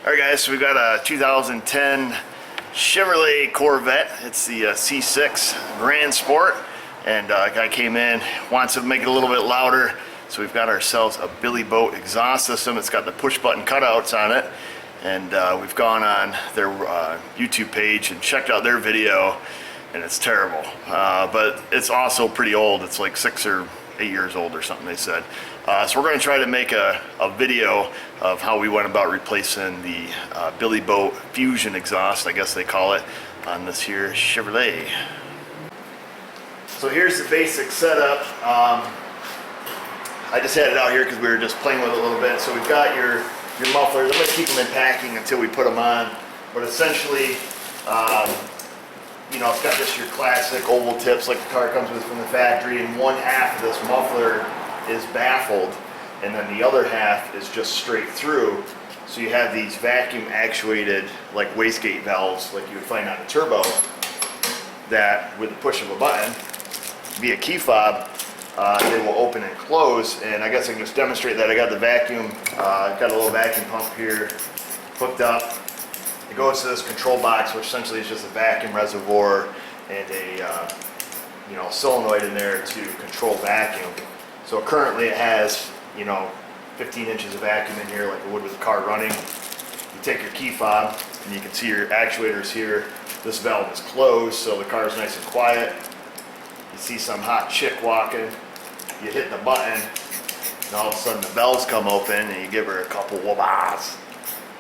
Alright guys, so we've got a 2010 Chevrolet Corvette. It's the C6 Grandsport, and a guy came in, wants to make it a little bit louder, so we've got ourselves a Billy Boat exhaust system. It's got the push button cutouts on it, and we've gone on their YouTube page and checked out their video, and it's terrible, but it's also pretty old. It's like 6 or 8 years old or something, they said. So we're going to try to make a video of how we went about replacing the Billy Boat Fusion exhaust, I guess they call it, on this here Chevrolet. So here's the basic setup. I just had it out here because we were just playing with it a little bit. So we've got your mufflers. I'm going to keep them in packing until we put them on. But essentially, you know, it's got just your classic oval tips like the car comes with from the factory, and one half of this muffler is baffled, and then the other half is just straight through. So you have these vacuum actuated like wastegate valves like you would find on a turbo, that with the push of a button via key fob they will open and close. And I guess I can just demonstrate that. I got the vacuum, got a little vacuum pump here hooked up. It goes to this control box, which essentially is just a vacuum reservoir and a you know, solenoid in there to control vacuum. So currently it has, you know, 15 inches of vacuum in here like it would with the car running. You take your key fob and you can see your actuators here. This valve is closed, so the car is nice and quiet. You see some hot chick walking, you hit the button, and all of a sudden the valves come open and you give her a couple wah-bahs.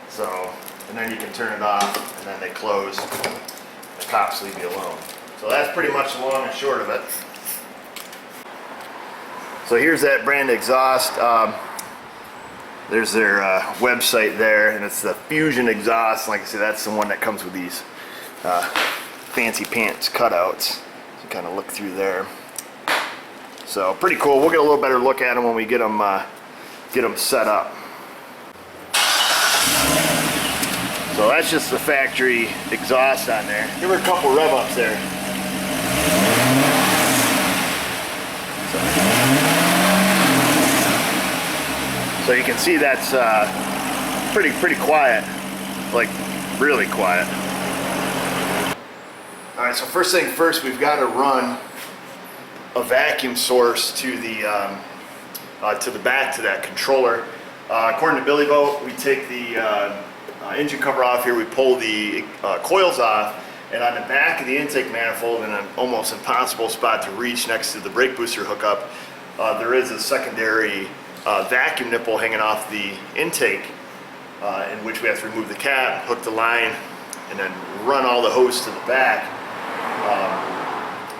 So, and then you can turn it off and then they close. The cops leave you alone. So that's pretty much the long and short of it. So here's that brand exhaust. There's their website there, and it's the Fusion exhaust. Like I said, that's the one that comes with these fancy pants cutouts. So kind of look through there. So pretty cool. We'll get a little better look at them when we get them set up. So that's just the factory exhaust on there. Give her a couple rev ups there. So you can see that's pretty quiet, like really quiet. All right, so first thing first, we've got to run a vacuum source to the back to that controller. According to Billy Boat, we take the engine cover off here, we pull the coils off, and on the back of the intake manifold, in an almost impossible spot to reach next to the brake booster hookup, there is a secondary vacuum nipple hanging off the intake, in which we have to remove the cap, hook the line, and then run all the hose to the back.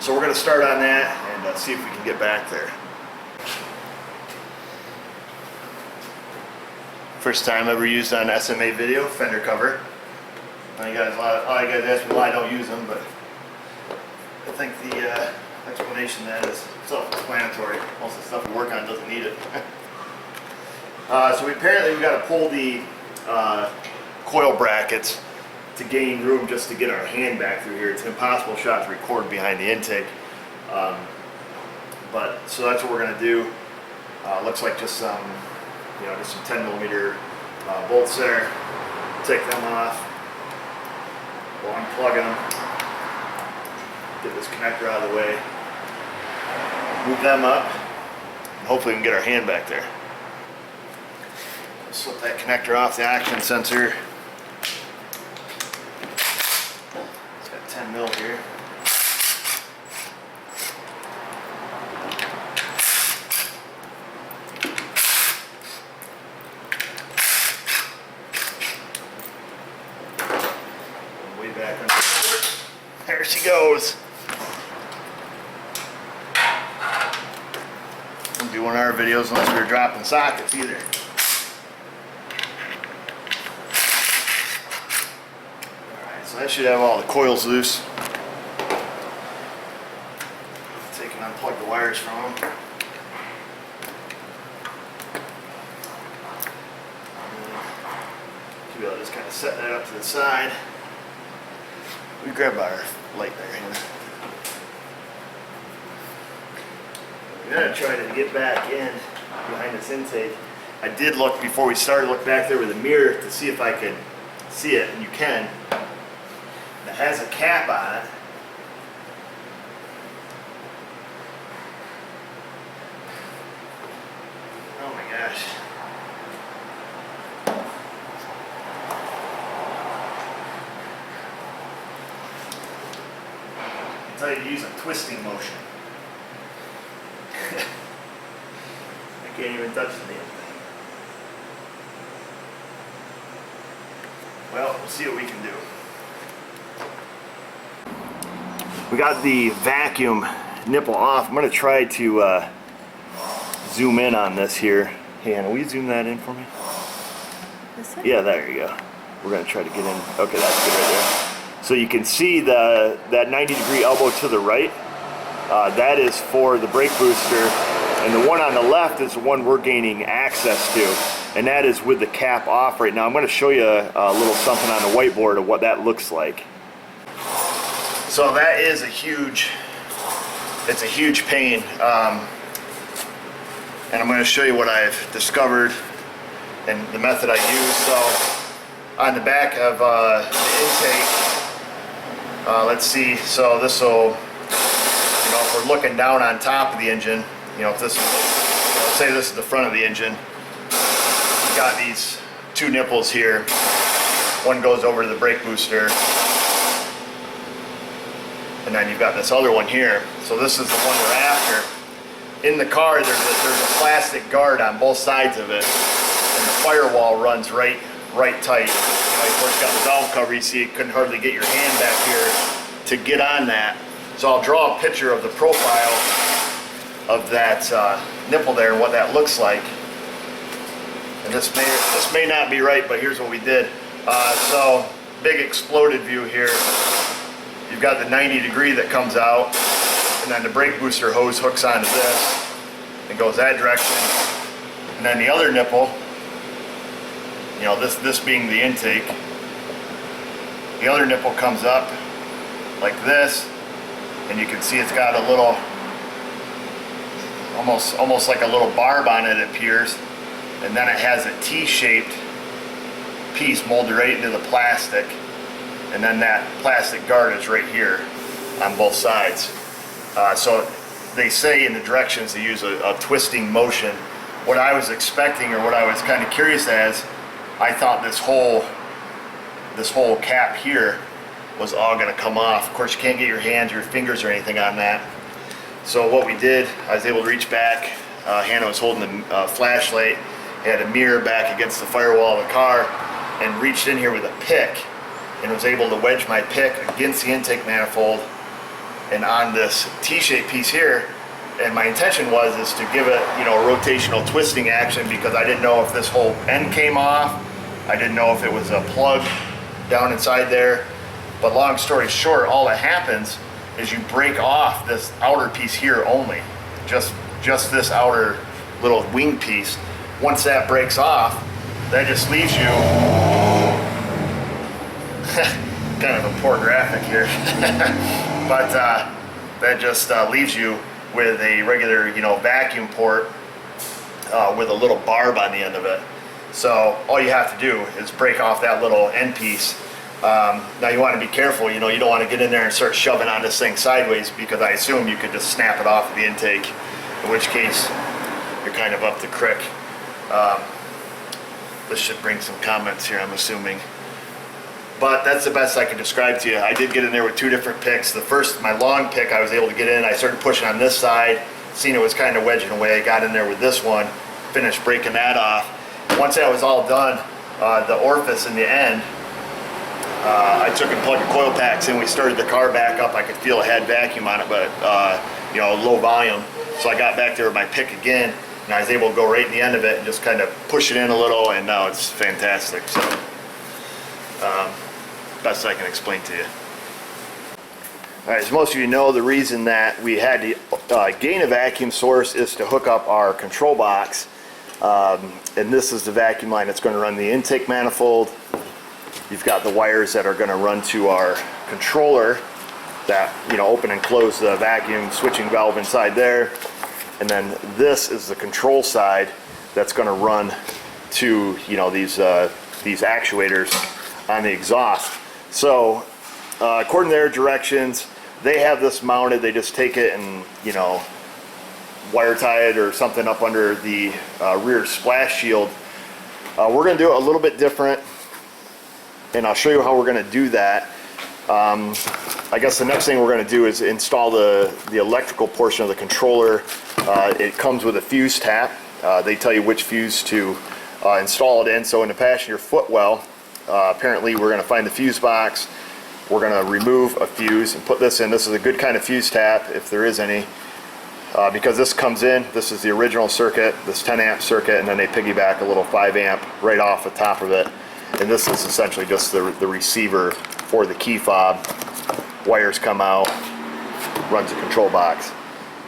So we're going to start on that and see if we can get back there. First time ever used on SMA video, fender cover. Now you guys, a lot of you guys ask me why I don't use them, but I think the explanation that is self-explanatory. Most of the stuff we work on doesn't need it. So we've got to pull the coil brackets to gain room just to get our hand back through here. It's an impossible shot to record behind the intake. But so that's what we're going to do. Looks like just some, you know, just some 10mm bolts there. Take them off. We'll unplug them. Get this connector out of the way. Move them up. And hopefully we can get our hand back there. Slip that connector off the action sensor. It's got 10mm here. Way back under. There she goes. Wouldn't do one of our videos unless we were dropping sockets either. So that should have all the coils loose. Take and unplug the wires from them. Should be able to just kind of set that up to the side. We grab our light there. We're going to try to get back in behind this intake. I did look, before we started, look back there with a mirror to see if I could see it, and you can. It has a cap on it. Oh my gosh. I tell you to use a twisting motion. I can't even touch the damn thing. Well, we'll see what we can do. We got the vacuum nipple off. I'm going to try to zoom in on this here. Hey, Hannah, will you zoom that in for me? Yeah, there you go. We're going to try to get in. Okay, that's good right there. So you can see that 90-degree elbow to the right. That is for the brake booster. And the one on the left is the one we're gaining access to. And that is with the cap off right now. I'm going to show you a little something on the whiteboard of what that looks like. So that is it's a huge pain. And I'm going to show you what I've discovered and the method I use. So on the back of the intake, let's see, so this will, if we're looking down on top of the engine, if this is, let's say this is the front of the engine, you've got these two nipples here. One goes over to the brake booster, and then you've got this other one here. So this is the one we're after. In the car, there's a plastic guard on both sides of it, and the firewall runs right tight. Of course, got the valve cover. You see, you couldn't hardly get your hand back here to get on that. So I'll draw a picture of the profile of that nipple there and what that looks like. And this may not be right, but here's what we did. So big exploded view here. You've got the 90-degree that comes out, and then the brake booster hose hooks onto this and goes that direction. And then the other nipple, this being the intake, the other nipple comes up like this, and you can see it's got a little, almost like a little barb on it, it appears, and then it has a T-shaped piece molded right into the plastic, and then that plastic guard is right here on both sides. So they say in the directions to use a twisting motion. What I was expecting, or what I was kind of curious as, I thought this whole cap here was all going to come off. Of course, you can't get your hands or your fingers or anything on that. So what we did, I was able to reach back. Hannah was holding the flashlight, had a mirror back against the firewall of the car, and reached in here with a pick, and was able to wedge my pick against the intake manifold and on this T-shaped piece here. And my intention is to give it, a rotational twisting action, because I didn't know if this whole end came off. I didn't know if it was a plug down inside there. But long story short, all that happens is you break off this outer piece here only, just this outer little wing piece. Once that breaks off, that just leaves you kind of a poor graphic here, but that just leaves you with a regular, vacuum port with a little barb on the end of it. So all you have to do is break off that little end piece. Now you want to be careful, you don't want to get in there and start shoving on this thing sideways, because I assume you could just snap it off of the intake, in which case you're kind of up the creek. This should bring some comments here, I'm assuming. But that's the best I can describe to you. I did get in there with two different picks. The first, my long pick, I was able to get in. I started pushing on this side, seen it was kind of wedging away. I got in there with this one, finished breaking that off. Once that was all done, the orifice in the end, I took and plugged the coil packs in. We started the car back up. I could feel it had vacuum on it, but low volume. So I got back there with my pick again, and I was able to go right in the end of it and just kind of push it in a little, and now it's fantastic. So best I can explain to you. All right, as most of you know, the reason that we had to gain a vacuum source is to hook up our control box. And this is the vacuum line that's going to run the intake manifold. You've got the wires that are going to run to our controller that open and close the vacuum switching valve inside there. And then this is the control side that's going to run to these actuators on the exhaust. So according to their directions, they have this mounted. They just take it and, you know, wire tie it or something up under the rear splash shield. We're going to do it a little bit different, and I'll show you how we're going to do that. I guess the next thing we're going to do is install the electrical portion of the controller. It comes with a fuse tap. They tell you which fuse to install it in. So in the passenger footwell, apparently we're going to find the fuse box. We're going to remove a fuse and put this in. This is a good kind of fuse tap, if there is any, because this comes in. This is the original circuit, this 10 amp circuit, and then they piggyback a little 5 amp right off the top of it. And this is essentially just the receiver for the key fob. Wires come out, runs the control box.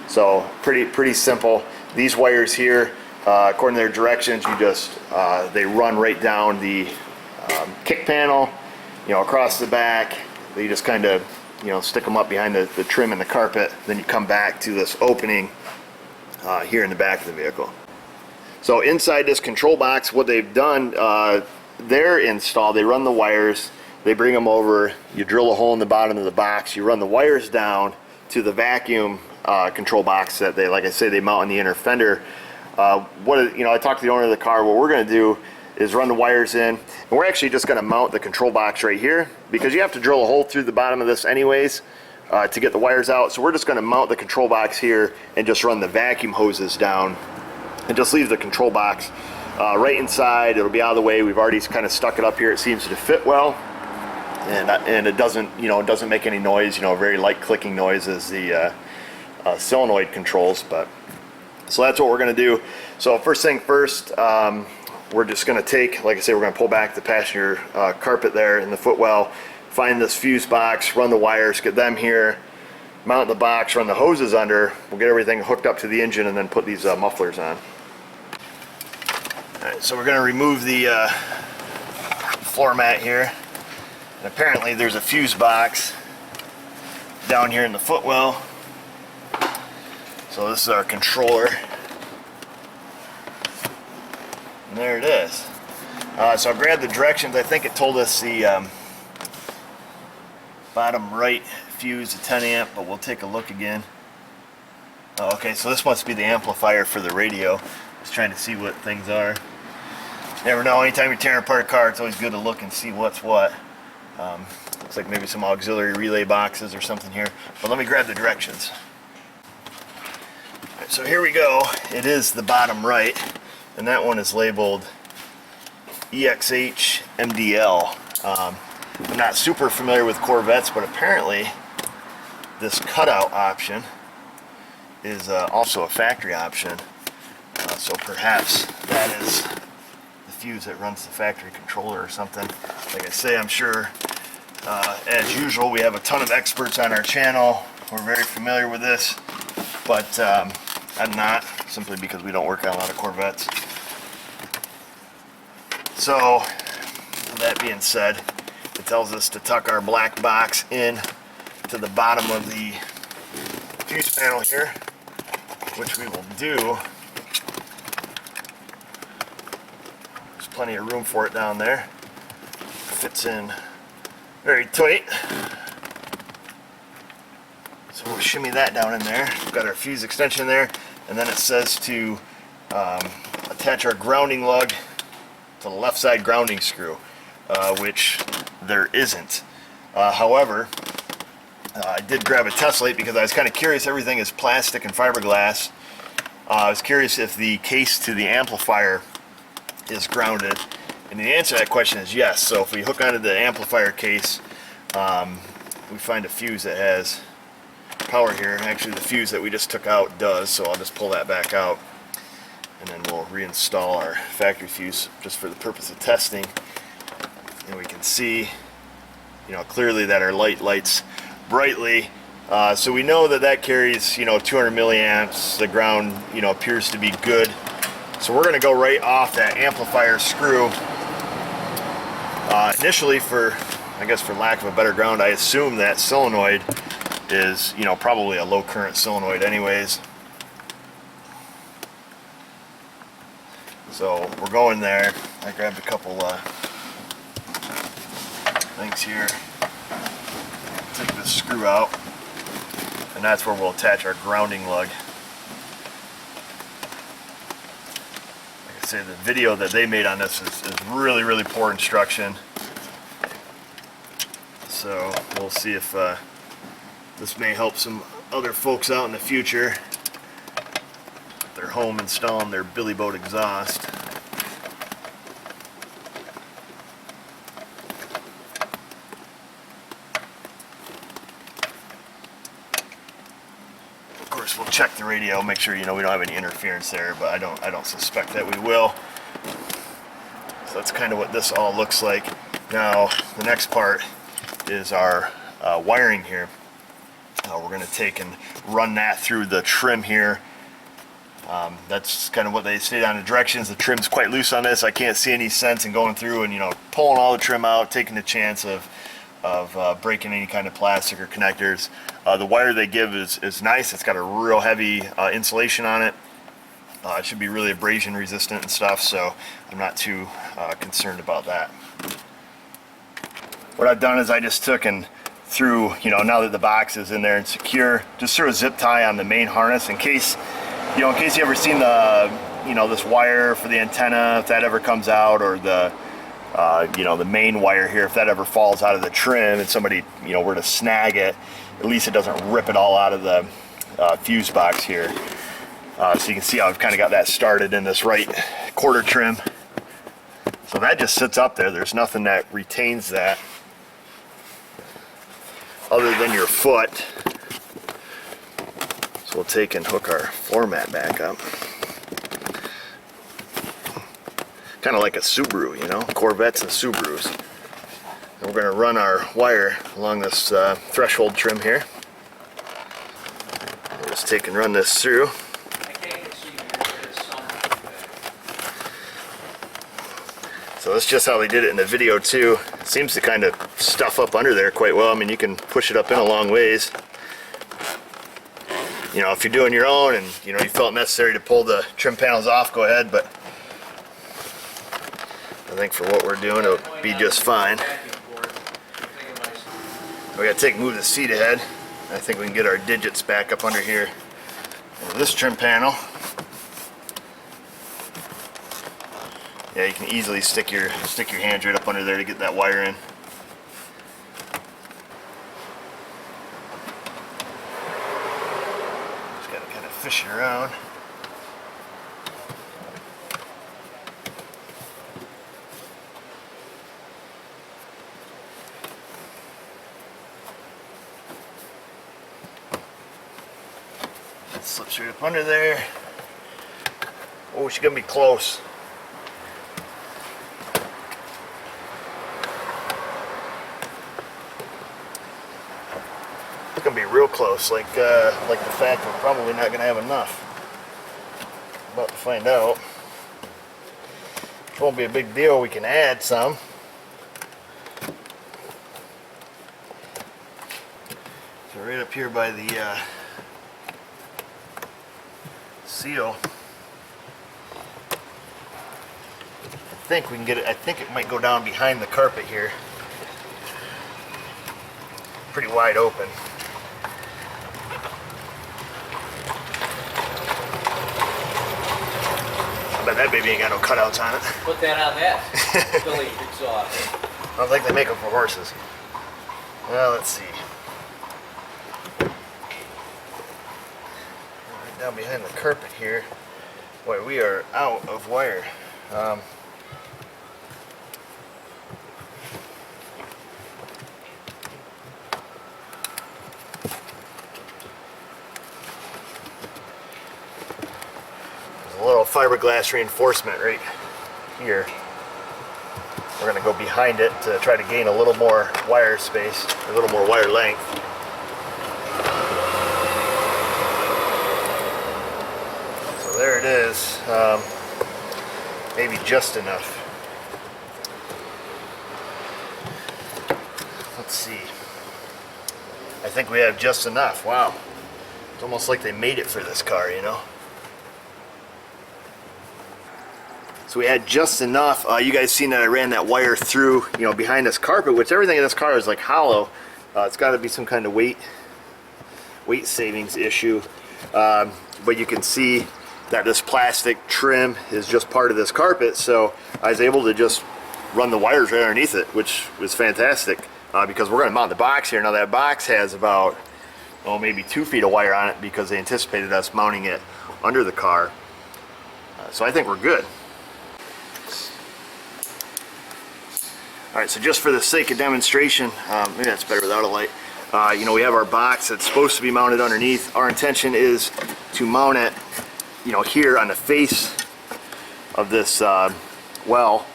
So pretty simple. These wires here, according to their directions, you just they run right down the kick panel, you know, across the back. They just kind of, you know, stick them up behind the trim and the carpet. Then you come back to this opening here in the back of the vehicle. So inside this control box, what they've done, their install, they run the wires, they bring them over, you drill a hole in the bottom of the box, you run the wires down to the vacuum control box that they, like I say, they mount on the inner fender. You know, I talked to the owner of the car. What we're going to do is run the wires in, and we're actually just going to mount the control box right here, because you have to drill a hole through the bottom of this anyways to get the wires out. So we're just going to mount the control box here and just run the vacuum hoses down and just leave the control box right inside. It'll be out of the way. We've already kind of stuck it up here. It seems to fit well, and it doesn't, you know, it doesn't make any noise, you know, very light clicking noise as the solenoid controls. But so that's what we're going to do. So first thing first, we're just going to take, like I say, we're going to pull back the passenger carpet there in the footwell, find this fuse box, run the wires, get them here, mount the box, run the hoses under. We'll get everything hooked up to the engine and then put these mufflers on. Alright, so we're going to remove the floor mat here. And apparently there's a fuse box down here in the footwell. So this is our controller. And there it is. So I grabbed the directions. I think it told us the bottom right fuse, the 10 amp, but we'll take a look again. Oh, okay, so this must be the amplifier for the radio. Just trying to see what things are. Never know, anytime you're tearing apart a car, it's always good to look and see what's what. Looks like maybe some auxiliary relay boxes or something here. But let me grab the directions. Right, so here we go. It is the bottom right, and that one is labeled EXH MDL. I'm not super familiar with Corvettes, but apparently this cutout option is also a factory option. So perhaps that is the fuse that runs the factory controller or something. Like I say, I'm sure, as usual, we have a ton of experts on our channel. We're very familiar with this, but I'm not, simply because we don't work on a lot of Corvettes. So, with that being said, it tells us to tuck our black box in to the bottom of the fuse panel here, which we will do. There's plenty of room for it down there. Fits in very tight. So we'll shimmy that down in there. We've got our fuse extension there, and then it says to attach our grounding lug to the left side grounding screw, which there isn't. However, I did grab a test light because I was kind of curious. Everything is plastic and fiberglass. I was curious if the case to the amplifier is grounded, and the answer to that question is yes. So if we hook onto the amplifier case, we find a fuse that has power here. Actually, the fuse that we just took out does, so I'll just pull that back out, and then we'll reinstall our factory fuse just for the purpose of testing. And we can see, you know, clearly that our light lights brightly. So we know that that carries, you know, 200 milliamps. The ground, you know, appears to be good. So we're going to go right off that amplifier screw. Initially, I guess for lack of a better ground, I assume that solenoid is, you know, probably a low current solenoid anyways. So we're going there. I grabbed a couple things here. Take this screw out, and that's where we'll attach our grounding lug. Like I say, the video that they made on this is really, really poor instruction. So we'll see if this may help some other folks out in the future. Their home installing their billy boat exhaust. Of course, we'll check the radio, make sure we don't have any interference there, but I don't suspect that we will. So that's kind of what this all looks like. Now the next part is our wiring here. We're going to take and run that through the trim here. That's kind of what they stated on the directions. The trim's quite loose on this. I can't see any sense in going through and pulling all the trim out, taking the chance of breaking any kind of plastic or connectors. The wire they give is nice. It's got a real heavy insulation on it. It should be really abrasion resistant and stuff, so I'm not too concerned about that. What I've done is I just took and threw, now that the box is in there and secure, just threw a zip tie on the main harness in case you ever seen the, this wire for the antenna, if that ever comes out, or the, the main wire here, if that ever falls out of the trim and somebody, were to snag it, at least it doesn't rip it all out of the fuse box here. So you can see how I've kind of got that started in this right quarter trim. So that just sits up there. There's nothing that retains that other than your foot. So we'll take and hook our floor mat back up. Kind of like a Subaru, Corvettes and Subarus. And we're going to run our wire along this threshold trim here. We'll just take and run this through. So that's just how they did it in the video too. It seems to kind of stuff up under there quite well. I mean, you can push it up in a long ways. If you're doing your own and you felt necessary to pull the trim panels off, go ahead, but I think for what we're doing it'll be just fine. We gotta move the seat ahead. I think we can get our digits back up under here. And this trim panel, yeah, you can easily stick your hands right up under there to get that wire in. Just gotta kind of fish it around. It slips right up under there. Oh, she's gonna be close. It's gonna be real close, like the fact we're probably not gonna have enough. About to find out. It won't be a big deal. We can add some. So right up here by the seal, I think we can get it. I think it might go down behind the carpet here. Pretty wide open. I bet that baby ain't got no cutouts on it. Put that on that. Billy exhaust. I don't think they make them for horses. Well, let's see. Right down behind the carpet here. Boy, we are out of wire. A little fiberglass reinforcement right here. We're going to go behind it to try to gain a little more wire space, a little more wire length. So there it is. Maybe just enough. Let's see. I think we have just enough. Wow. It's almost like they made it for this car, So we had just enough. You guys seen that I ran that wire through, you know, behind this carpet, which everything in this car is like hollow. It's got to be some kind of weight savings issue. But you can see that this plastic trim is just part of this carpet, so I was able to just run the wires right underneath it, which was fantastic, because we're going to mount the box here. Now that box has about, oh, maybe 2 feet of wire on it because they anticipated us mounting it under the car. So I think we're good. Alright, so just for the sake of demonstration, maybe that's better without a light. You know, we have our box that's supposed to be mounted underneath. Our intention is to mount it, you know, here on the face of this well,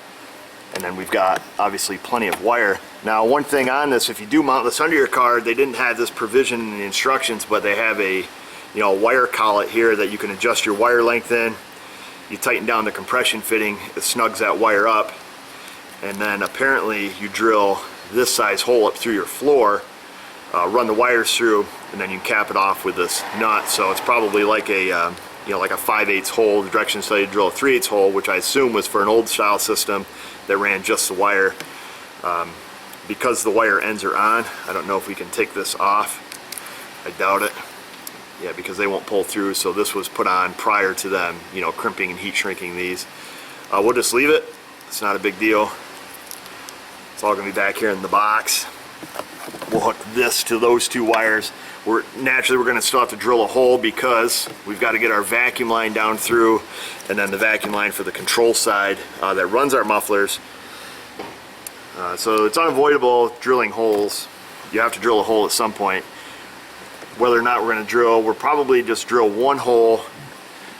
and then we've got obviously plenty of wire. Now, one thing on this, if you do mount this under your car, they didn't have this provision in the instructions, but they have a, you know, wire collet here that you can adjust your wire length in. You tighten down the compression fitting, it snugs that wire up, and then apparently you drill this size hole up through your floor, run the wires through, and then you cap it off with this nut. So it's probably like a you know, like a 5/8 hole. The directions tell you to drill a 3/8 hole, which I assume was for an old style system that ran just the wire. Because the wire ends are on, I don't know if we can take this off. I doubt it. Yeah, because they won't pull through. So this was put on prior to them, you know, crimping and heat shrinking these. We'll just leave it. It's not a big deal. It's all going to be back here in the box. We'll hook this to those 2 wires. Naturally, we're going to still have to drill a hole because we've got to get our vacuum line down through, and then the vacuum line for the control side that runs our mufflers. So it's unavoidable drilling holes. You have to drill a hole at some point. Whether or not we're going to drill, we'll probably just drill 1 hole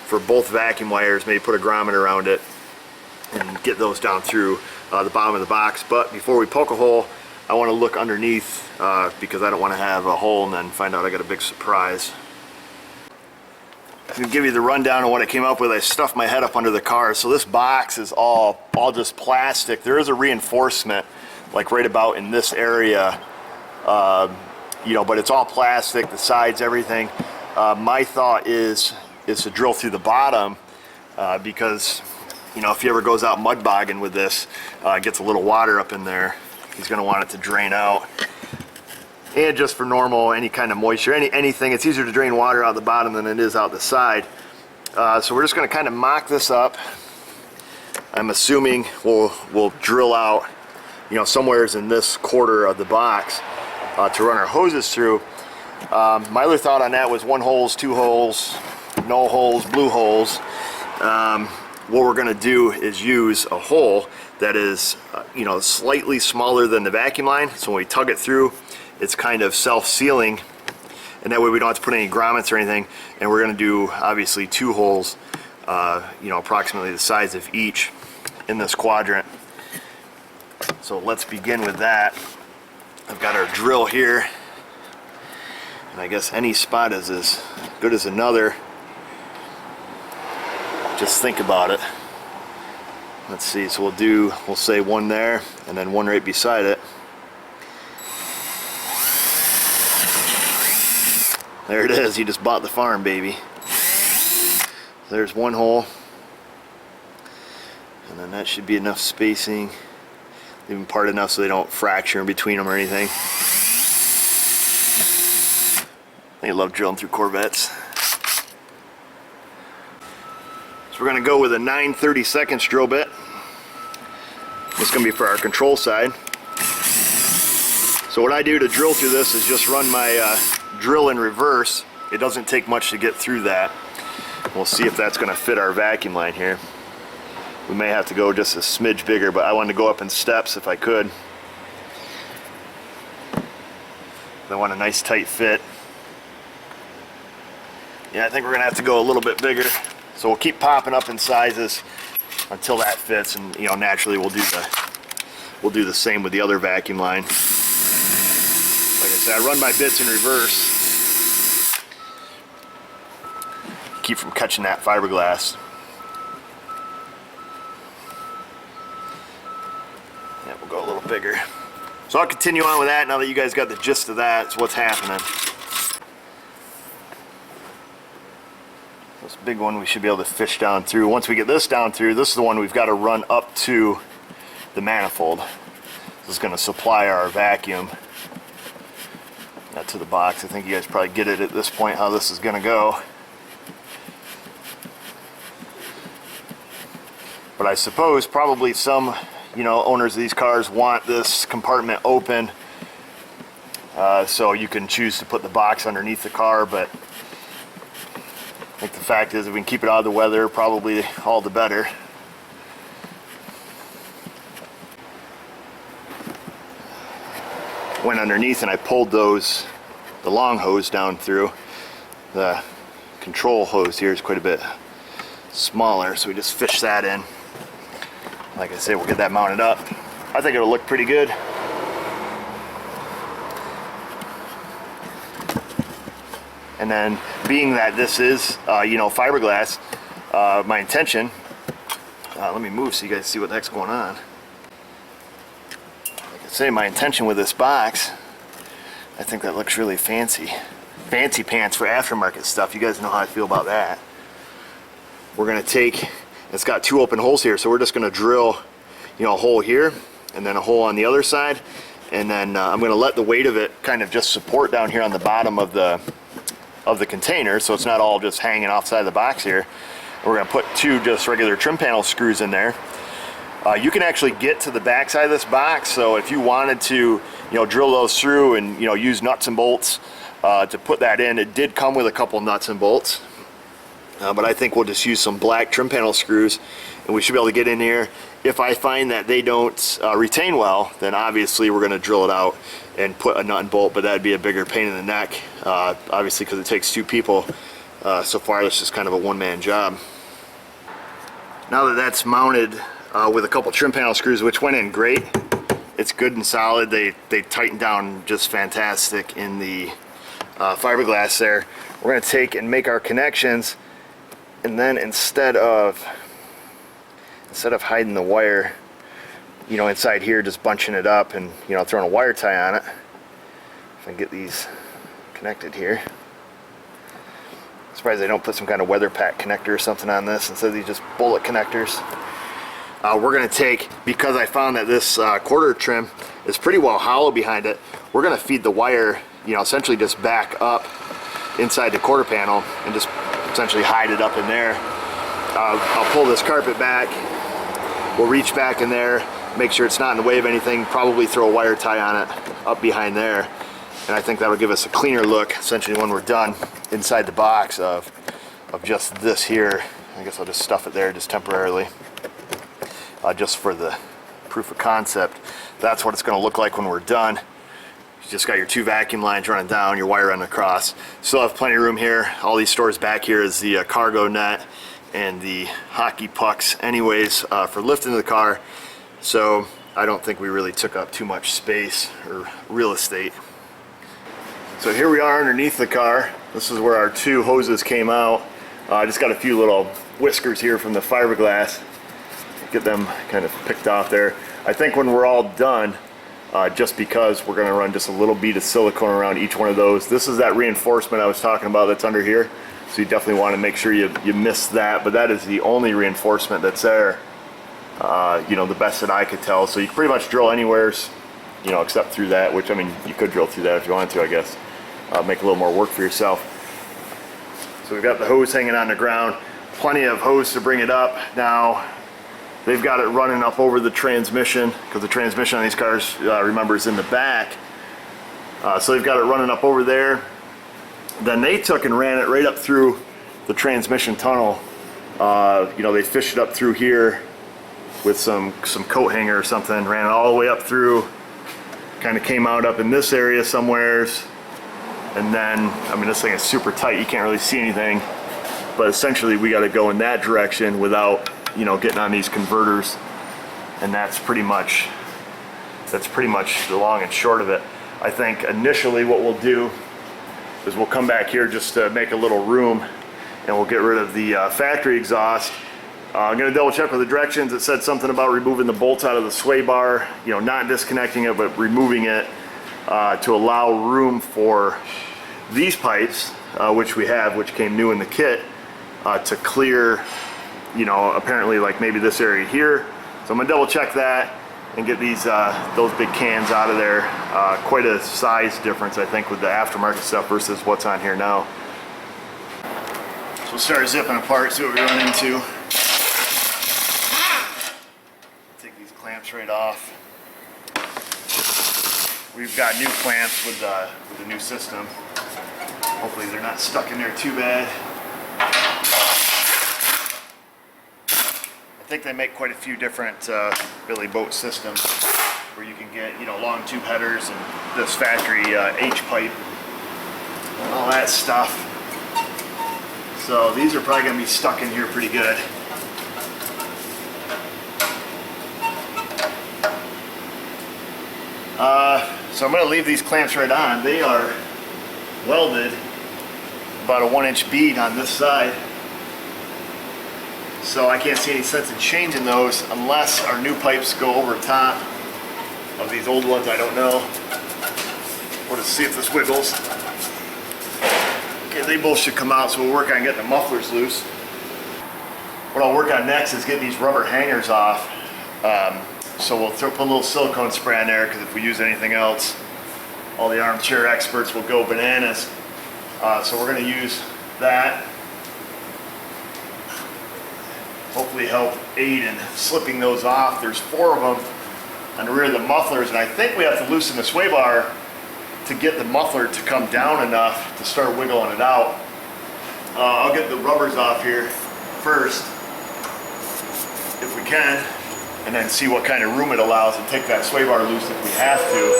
for both vacuum wires, maybe put a grommet around it, and get those down through the bottom of the box. But before we poke a hole, I want to look underneath because I don't want to have a hole and then find out I got a big surprise. I'm going to give you the rundown of what I came up with. I stuffed my head up under the car. So this box is all just plastic. There is a reinforcement like right about in this area, you know, but it's all plastic, the sides, everything. My thought is to drill through the bottom because, you know, if he ever goes out mud bogging with this, gets a little water up in there, he's going to want it to drain out. And just for normal, any kind of moisture, anything, it's easier to drain water out the bottom than it is out the side. So we're just going to kind of mock this up. I'm assuming we'll drill out, you know, somewheres in this quarter of the box to run our hoses through. My other thought on that was 1 hole, 2 holes, no holes, blue holes. What we're going to do is use a hole that is, you know, slightly smaller than the vacuum line. So when we tug it through, it's kind of self-sealing, and that way we don't have to put any grommets or anything. And we're going to do obviously 2 holes, you know, approximately the size of each in this quadrant. So let's begin with that. I've got our drill here, and I guess any spot is as good as another. Just think about it. Let's see, so we'll say 1 there and then 1 right beside it. There it is, you just bought the farm, baby. There's 1 hole, and then that should be enough spacing, even part enough so they don't fracture in between them or anything. They love drilling through Corvettes. So we're going to go with a 9/32 drill bit. This is going to be for our control side. So what I do to drill through this is just run my drill in reverse. It doesn't take much to get through that. We'll see if that's going to fit our vacuum line here. We may have to go just a smidge bigger, but I wanted to go up in steps if I could. I want a nice tight fit. Yeah, I think we're going to have to go a little bit bigger. So we'll keep popping up in sizes until that fits, and you know, naturally we'll do the same with the other vacuum line. Like I said, I run my bits in reverse. Keep from catching that fiberglass. Yeah, we'll go a little bigger. So I'll continue on with that now that you guys got the gist of that. It's what's happening. This This big one we should be able to fish down through. Once we get this down through, this is the one we've got to run up to the manifold. This is going to supply our vacuum to the box. I think you guys probably get it at this point how this is going to go. But I suppose probably some, owners of these cars want this compartment open, so you can choose to put the box underneath the car. But I think the fact is, if we can keep it out of the weather, probably all the better. Went underneath and I pulled the long hose down through. The control hose here is quite a bit smaller, so we just fish that in. Like I said, we'll get that mounted up. I think it'll look pretty good. And then, being that this is, fiberglass, my intention, let me move so you guys see what the heck's going on. Like I say, my intention with this box, I think that looks really fancy. Fancy pants for aftermarket stuff. You guys know how I feel about that. We're gonna take, it's got 2 open holes here, so we're just gonna drill, a hole here and then a hole on the other side, and then I'm gonna let the weight of it kind of just support down here on the bottom of the container, so it's not all just hanging offside the box here. We're gonna put 2 just regular trim panel screws in there. You can actually get to the back side of this box, so if you wanted to, drill those through and use nuts and bolts to put that in, it did come with a couple nuts and bolts. But I think we'll just use some black trim panel screws and we should be able to get in here. If I find that they don't retain well, then obviously we're going to drill it out and put a nut and bolt, but that'd be a bigger pain in the neck, obviously, because it takes 2 people. So far this is kind of a one-man job. Now that that's mounted with a couple trim panel screws, which went in great, it's good and solid. They tightened down just fantastic in the fiberglass there. We're going to take and make our connections. And then instead of hiding the wire, inside here, just bunching it up and, throwing a wire tie on it, if I get these connected here. I'm surprised they don't put some kind of weather pack connector or something on this instead of these just bullet connectors. We're going to take, because I found that this quarter trim is pretty well hollow behind it, we're going to feed the wire, essentially just back up inside the quarter panel and just essentially hide it up in there. I'll pull this carpet back, we'll reach back in there, make sure it's not in the way of anything, probably throw a wire tie on it up behind there, and I think that'll give us a cleaner look essentially when we're done inside the box of just this here. I guess I'll just stuff it there just temporarily, just for the proof of concept. That's what it's going to look like when we're done. You just got your 2 vacuum lines running down, your wire running across. Still have plenty of room here. All these stores back here is the cargo net and the hockey pucks anyways, for lifting the car. So I don't think we really took up too much space or real estate. So here we are underneath the car. This is where our 2 hoses came out. I just got a few little whiskers here from the fiberglass. Get them kind of picked off there. I think when we're all done, just because we're going to run just a little bead of silicone around each one of those. This is that reinforcement I was talking about that's under here, so you definitely want to make sure you miss that, but that is the only reinforcement that's there, the best that I could tell. So you can pretty much drill anywheres, except through that, which, I mean, you could drill through that if you wanted to, I guess. Make a little more work for yourself. So we've got the hose hanging on the ground, plenty of hose to bring it up. Now they've got it running up over the transmission, because the transmission on these cars, remember, is in the back. So they've got it running up over there. Then they took and ran it right up through the transmission tunnel. They fished it up through here with some coat hanger or something, ran it all the way up through, kind of came out up in this area somewheres. And then, I mean, this thing is super tight, you can't really see anything. But essentially we got to go in that direction without getting on these converters, and that's pretty much the long and short of it. I think initially what we'll do is we'll come back here just to make a little room, and we'll get rid of the factory exhaust. I'm going to double check with the directions. It said something about removing the bolts out of the sway bar, not disconnecting it, but removing it to allow room for these pipes, which we have, which came new in the kit. to clear, you know, apparently like maybe this area here. So I'm gonna double check that and get these those big cans out of there. Quite a size difference, I think, with the aftermarket stuff versus what's on here now. So we'll start zipping apart, see what we run into. Take these clamps right off. We've got new clamps with the new system. Hopefully they're not stuck in there too bad. I think they make quite a few different Billy boat systems where you can get, you know, long tube headers and this factory H pipe and all that stuff. So these are probably going to be stuck in here pretty good. So I'm going to leave these clamps right on. They are welded about a 1-inch bead on this side. So I can't see any sense in changing those unless our new pipes go over top of these old ones. I don't know. We'll just see if this wiggles. Okay, they both should come out, so we'll work on getting the mufflers loose. What I'll work on next is getting these rubber hangers off. So we'll put a little silicone spray on there, because if we use anything else, all the armchair experts will go bananas. So we're going to use that. Hopefully help aid in slipping those off. There's 4 of them on the rear of the mufflers, and I think we have to loosen the sway bar to get the muffler to come down enough to start wiggling it out. I'll get the rubbers off here first, if we can, and then see what kind of room it allows and take that sway bar loose if we have to.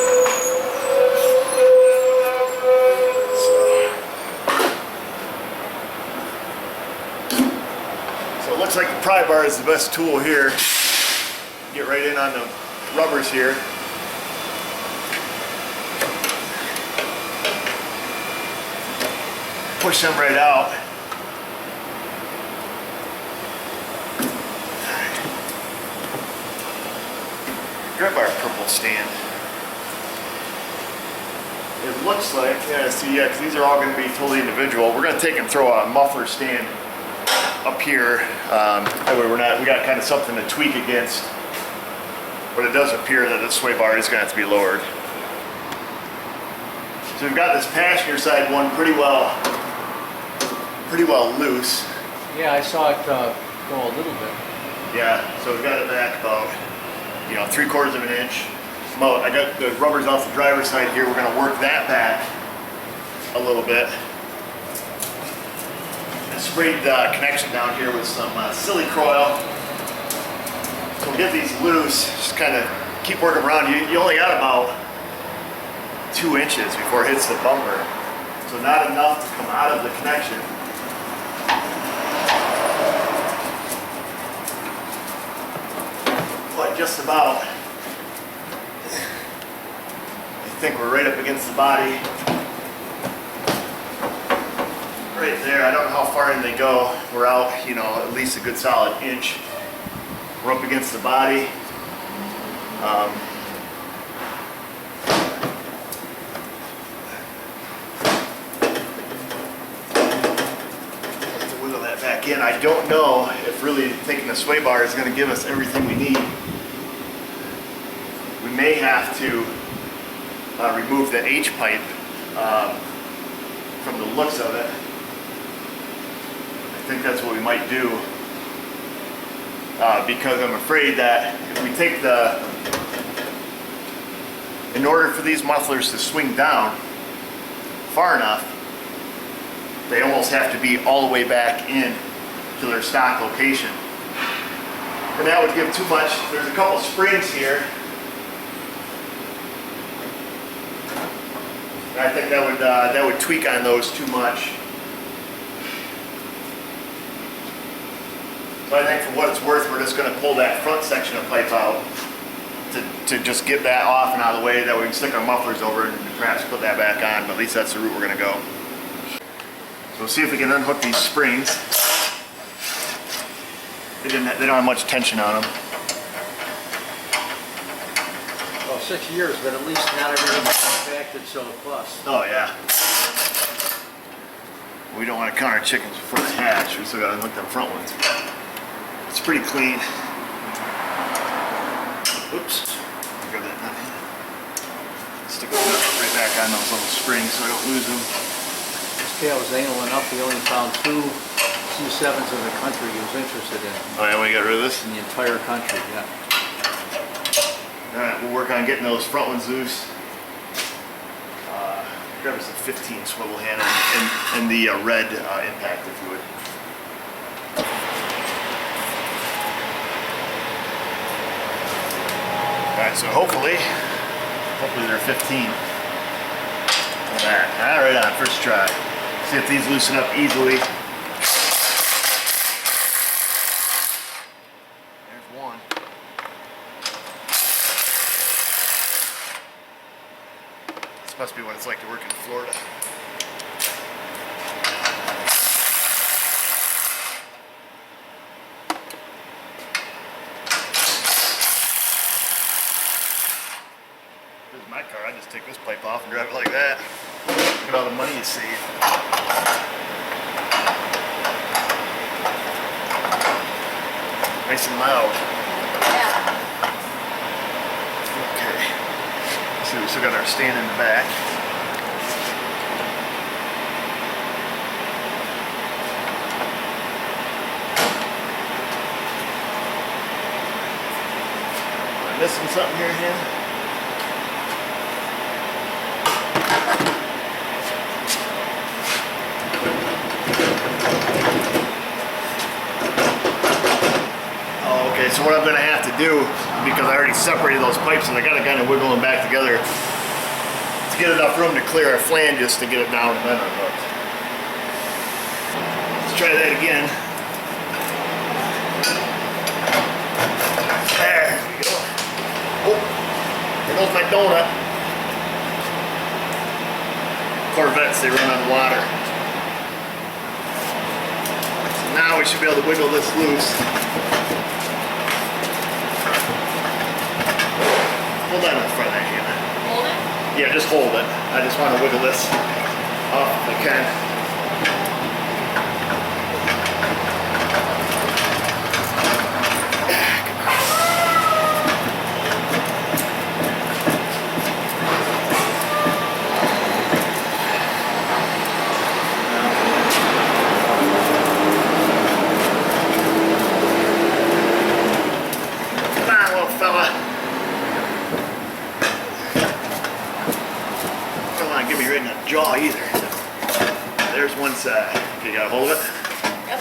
So it looks like the pry bar is the best tool here. Get right in on the rubbers here. Push them right out. Grab our purple stand. It looks like, yeah, see, yeah, because these are all going to be totally individual. We're going to take and throw a muffler stand up here. That way we got kind of something to tweak against. But it does appear that the sway bar is going to have to be lowered. So we've got this passenger side one pretty well loose. Yeah, I saw it go a little bit. Yeah, so we've got it back about, you know, 3/4 of an inch. I got the rubbers off the driver's side here. We're going to work that back a little bit. I sprayed the connection down here with some silicone oil. So we'll get these loose. Just kind of keep working around. You only got about 2 inches before it hits the bumper. So not enough to come out of the connection. But just about. I think we're right up against the body. Right there. I don't know how far in they go. We're out, you know, at least a good solid inch. We're up against the body. To wiggle that back in. I don't know if really taking the sway bar is going to give us everything we need. We may have to remove the H pipe from the looks of it. I think that's what we might do, because I'm afraid that if we take in order for these mufflers to swing down far enough, they almost have to be all the way back in to their stock location. And that would give too much. There's a couple springs here. I think that would tweak on those too much. So I think for what it's worth, we're just going to pull that front section of pipe out to just get that off and out of the way. That way we can stick our mufflers over and perhaps put that back on. But at least that's the route we're going to go. So we'll see if we can unhook these springs. They don't have much tension on them. Well, 6 years, but at least not everything is compacted so close. Oh yeah. We don't want to count our chickens before they hatch. We still got to unhook them front ones. It's pretty clean. Oops. Grab that nut. Stick the nut right back on those little springs so I don't lose them. This cat was anal enough, he only found 2 C7s in the country he was interested in. Oh yeah, we got rid of this? In the entire country, yeah. Alright, we'll work on getting those front ones loose. Grab us a 15 swivel hand and the red impact, if you would. Alright, so hopefully they're 15. Look at that. Alright, on first try. See if these loosen up easily. There's one. This must be what it's like to work in Florida. This is my car. I just take this pipe off and drive it like that. Look at all the money you save. Nice and loud. Okay. See, we still got our stand in the back. Am I missing something here, Hannah? Okay, so what I'm going to have to do, because I already separated those pipes and I got to kind of wiggle them back together to get enough room to clear our flanges to get it down and then unhooked. Let's try that again. There we go. Oh, there goes my donut. Corvettes, they run on water. So now we should be able to wiggle this loose. Hold on in front of that, Hannah. Hold it? Yeah, just hold it. I just want to wiggle this off if I can. Come on, little fella. Get me right in the jaw either. There's one side. Okay, you got a hold of it? Yep.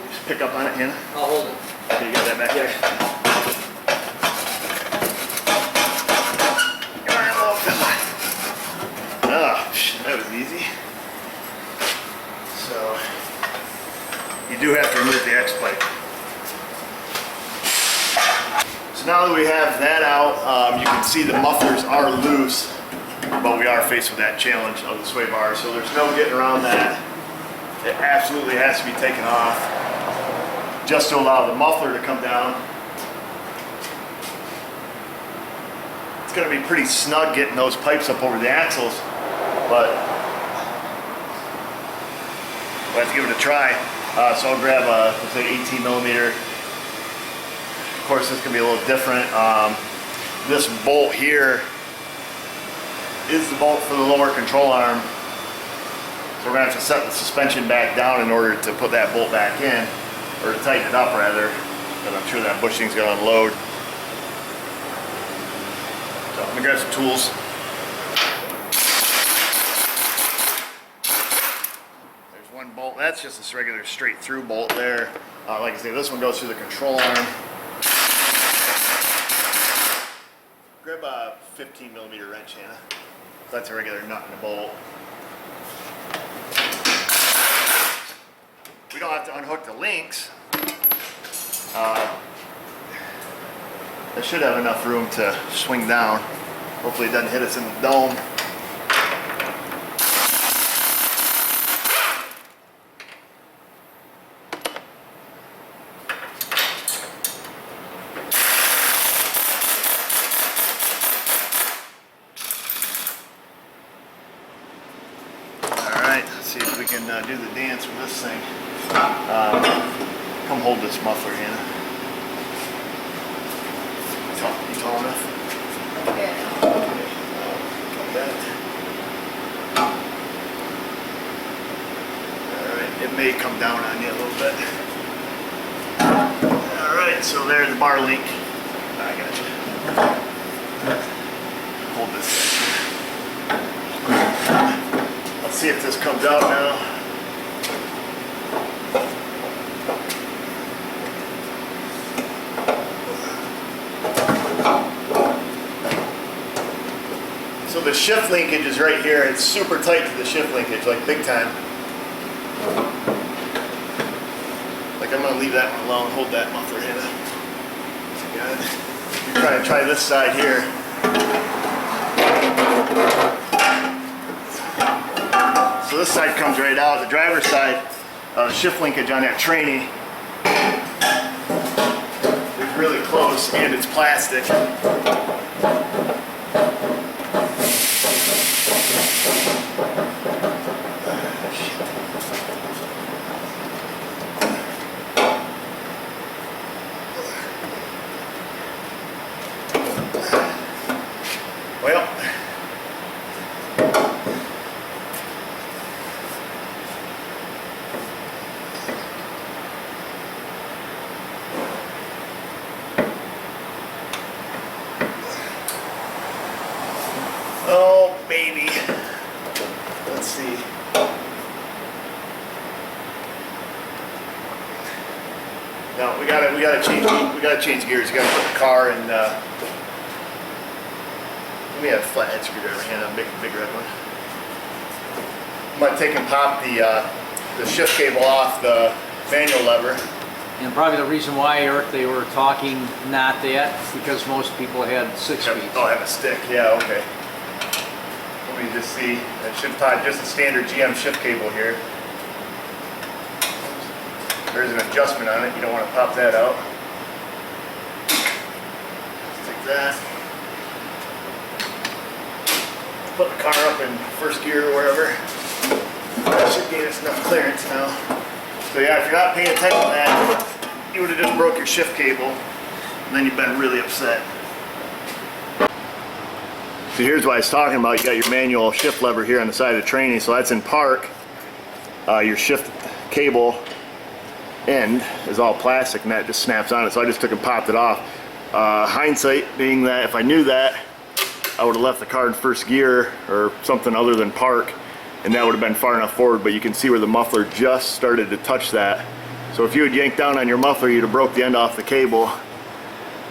Just pick up on it, Hannah. I'll hold it. Okay, you got that back there? Come on, little fella. Oh, that was easy. So, you do have to remove the X pipe. So now that we have that out, you can see the mufflers are loose. But we are faced with that challenge of the sway bar, so there's no getting around that. It absolutely has to be taken off just to allow the muffler to come down. It's going to be pretty snug getting those pipes up over the axles, but we'll have to give it a try. So I'll grab a, let's say 18 millimeter. Of course, this can be a little different. This bolt here is the bolt for the lower control arm. So we're gonna have to set the suspension back down in order to put that bolt back in, or to tighten it up rather, because I'm sure that bushing's gonna unload. So I'm gonna grab some tools. There's one bolt, that's just this regular straight through bolt there. Like I say, this one goes through the control arm. Grab a 15 millimeter wrench, Hannah. That's a regular nut in the bolt. We don't have to unhook the links. That should have enough room to swing down. Hopefully it doesn't hit us in the dome. see if we can do the dance with this thing. Come hold this muffler, Hannah. You tall enough? Yeah. Like that. Alright, it may come down on you a little bit. Alright, so there's the bar link. I got you. Hold this thing. Let's see if this comes out now. So the shift linkage is right here. It's super tight to the shift linkage, like big time. Like I'm gonna leave that one alone. Hold that muffler, Hannah. Good. You're trying to try this side here. So this side comes right out. The driver's side, the shift linkage on that trainee is really close, and it's plastic. Well, oh baby, let's see. No, we gotta change gears. You gotta put the car in. We have a flathead screwdriver, hand a big red one. I'm gonna take and pop the shift cable off the manual lever. And probably the reason why, Eric, they were talking not that, because most people had 6 speeds. Oh, I have a stick. Yeah, okay. Let me just see. That should tie just a standard GM shift cable here. There's an adjustment on it. You don't want to pop that out. Just take that. Put the car up in first gear or wherever. That should gain us enough clearance now. So yeah, if you're not paying attention to that, you would have just broke your shift cable, and then you've been really upset. So here's what I was talking about. You got your manual shift lever here on the side of the trainee, so that's in park. Your shift cable end is all plastic, and that just snaps on it. So I just took and popped it off. Hindsight being that if I knew that, I would have left the car in first gear or something other than park, and that would have been far enough forward, but you can see where the muffler just started to touch that. So if you had yanked down on your muffler, you'd have broke the end off the cable,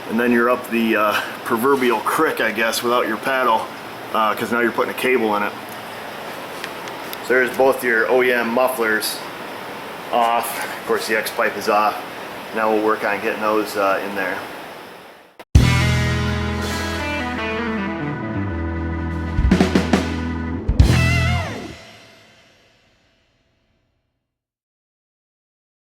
and then you're up the proverbial crick, I guess, without your paddle, because now you're putting a cable in it. So there's both your OEM mufflers off. Of course, the X pipe is off. Now we'll work on getting those in there.